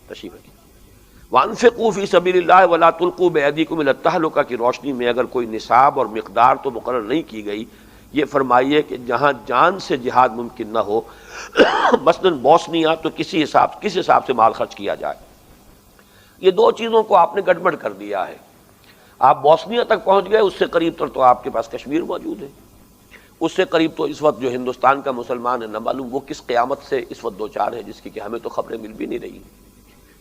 تشریف رکھیے۔ وَأَنفِقُوا فِي سَبِيلِ اللَّهِ وَلَا تُلْقُوا بِأَيْدِيكُمْ إِلَى التَّهْلُكَةِ کی روشنی میں اگر کوئی نصاب اور مقدار تو مقرر نہیں کی گئی، یہ فرمائیے کہ جہاں جان سے جہاد ممکن نہ ہو، مثلاً بوسنیا، تو کس حساب سے مال خرچ کیا جائے؟ یہ دو چیزوں کو آپ نے گڑبڑ کر دیا ہے۔ آپ بوسنیا تک پہنچ گئے، اس سے قریب تر تو آپ کے پاس کشمیر موجود ہے، اس سے قریب تو اس وقت جو ہندوستان کا مسلمان ہے، نہ معلوم وہ کس قیامت سے اس وقت دوچار ہے، جس کی کہ ہمیں تو خبریں مل بھی نہیں رہی۔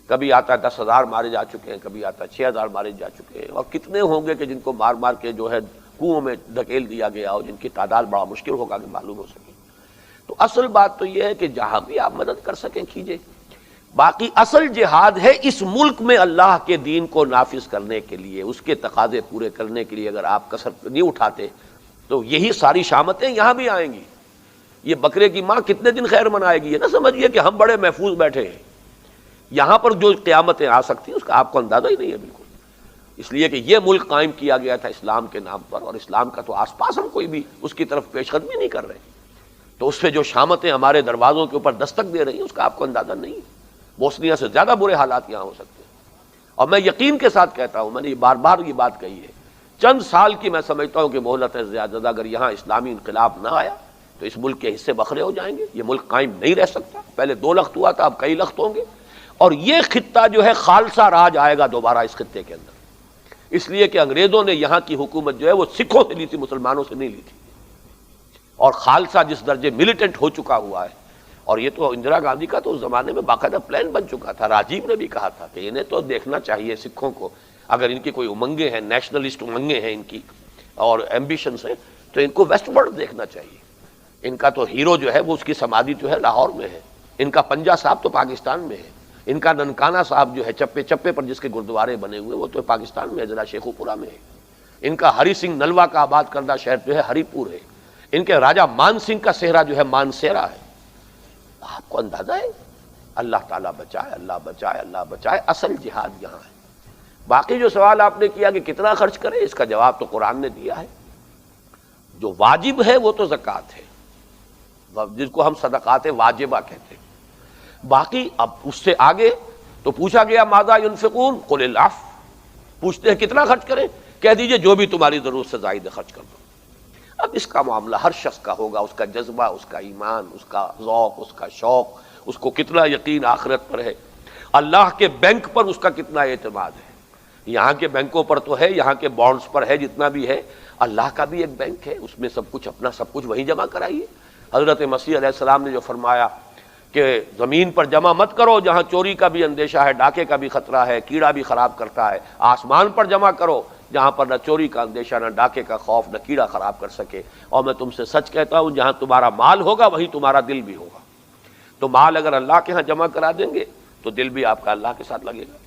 کبھی آتا 10,000 مارے جا چکے ہیں، کبھی آتا 6,000 مارے جا چکے ہیں، اور کتنے ہوں گے کہ جن کو مار مار کے جو ہے کنوؤں میں دھکیل دیا گیا ہو، جن کی تعداد بڑا مشکل ہوگا کہ معلوم ہو سکے۔ تو اصل بات تو یہ ہے کہ جہاں بھی آپ مدد کر سکیں کیجئے۔ باقی اصل جہاد ہے اس ملک میں اللہ کے دین کو نافذ کرنے کے لیے، اس کے تقاضے پورے کرنے کے لیے۔ اگر آپ کسر نہیں اٹھاتے تو یہی ساری شامتیں یہاں بھی آئیں گی۔ یہ بکرے کی ماں کتنے دن خیر منائے گی؟ یہ نہ سمجھیے کہ ہم بڑے محفوظ بیٹھے ہیں، یہاں پر جو قیامتیں آ سکتی ہیں اس کا آپ کو اندازہ ہی نہیں ہے بالکل۔ اس لیے کہ یہ ملک قائم کیا گیا تھا اسلام کے نام پر، اور اسلام کا تو آس پاس ہم کوئی بھی اس کی طرف پیش قدمی نہیں کر رہے، تو اس سے جو شامتیں ہمارے دروازوں کے اوپر دستک دے رہی ہیں اس کا آپ کو اندازہ نہیں ہے۔ بوسنیا سے زیادہ برے حالات یہاں ہو سکتے ہیں، اور میں یقین کے ساتھ کہتا ہوں، میں نے بار بار یہ بات کہی ہے، چند سال کی میں سمجھتا ہوں کہ مہلت ہے زیادہ، اگر یہاں اسلامی انقلاب نہ آیا تو اس ملک کے حصے بکھرے ہو جائیں گے، یہ ملک قائم نہیں رہ سکتا۔ پہلے 2 لخت ہوا تھا، اب کئی لخت ہوں گے، اور یہ خطہ جو ہے خالصہ راج آئے گا دوبارہ اس خطے کے اندر، اس لیے کہ انگریزوں نے یہاں کی حکومت جو ہے وہ سکھوں سے لی تھی، مسلمانوں سے نہیں لی تھی، اور خالصہ جس درجے ملیٹنٹ ہو چکا ہوا ہے۔ اور یہ تو اندرا گاندھی کا تو اس زمانے میں باقاعدہ پلان بن چکا تھا، راجیو نے بھی کہا تھا کہ انہیں تو دیکھنا چاہیے سکھوں کو، اگر ان کی کوئی امنگیں ہیں، نیشنلسٹ امنگیں ہیں ان کی اور ایمبیشنز ہیں، تو ان کو ویسٹ ورلڈ دیکھنا چاہیے۔ ان کا تو ہیرو جو ہے وہ اس کی سمادھی جو ہے لاہور میں ہے، ان کا پنجہ صاحب تو پاکستان میں ہے، ان کا ننکانہ صاحب جو ہے چپے چپے پر جس کے گردوارے بنے ہوئے وہ تو پاکستان میں ہے، ضلع شیخو پورہ میں ہے، ان کا ہری سنگھ نلوا کا آباد کردہ شہر جو ہے ہری پور ہے، ان کے راجہ مان سنگھ کا صحرا جو ہے مانسیرا ہے۔ آپ کو اندازہ ہے؟ اللہ تعالیٰ بچائے، اللہ بچائے، اللہ بچائے۔ اصل جہاد یہاں ہے۔ باقی جو سوال آپ نے کیا کہ کتنا خرچ کرے، اس کا جواب تو قرآن نے دیا ہے۔ جو واجب ہے وہ تو زکوٰۃ ہے، جس کو ہم صدقات واجبہ کہتے ہیں۔ باقی اب اس سے آگے تو پوچھا گیا ماذا ينفقون قل العفو، پوچھتے ہیں کتنا خرچ کریں، کہہ دیجئے جو بھی تمہاری ضرورت سے زائد خرچ کر دو۔ اب اس کا معاملہ ہر شخص کا ہوگا، اس کا جذبہ، اس کا ایمان، اس کا ذوق، اس کا شوق، اس کو کتنا یقین آخرت پر ہے، اللہ کے بینک پر اس کا کتنا اعتماد ہے۔ یہاں کے بینکوں پر تو ہے، یہاں کے بانڈز پر ہے جتنا بھی ہے، اللہ کا بھی ایک بینک ہے، اس میں سب کچھ اپنا سب کچھ وہیں جمع کرائیے۔ حضرت مسیح علیہ السلام نے جو فرمایا کہ زمین پر جمع مت کرو جہاں چوری کا بھی اندیشہ ہے، ڈاکے کا بھی خطرہ ہے، کیڑا بھی خراب کرتا ہے، آسمان پر جمع کرو جہاں پر نہ چوری کا اندیشہ، نہ ڈاکے کا خوف، نہ کیڑا خراب کر سکے۔ اور میں تم سے سچ کہتا ہوں جہاں تمہارا مال ہوگا وہیں تمہارا دل بھی ہوگا۔ تو مال اگر اللہ کے ہاں جمع کرا دیں گے تو دل بھی آپ کا اللہ کے ساتھ لگے گا۔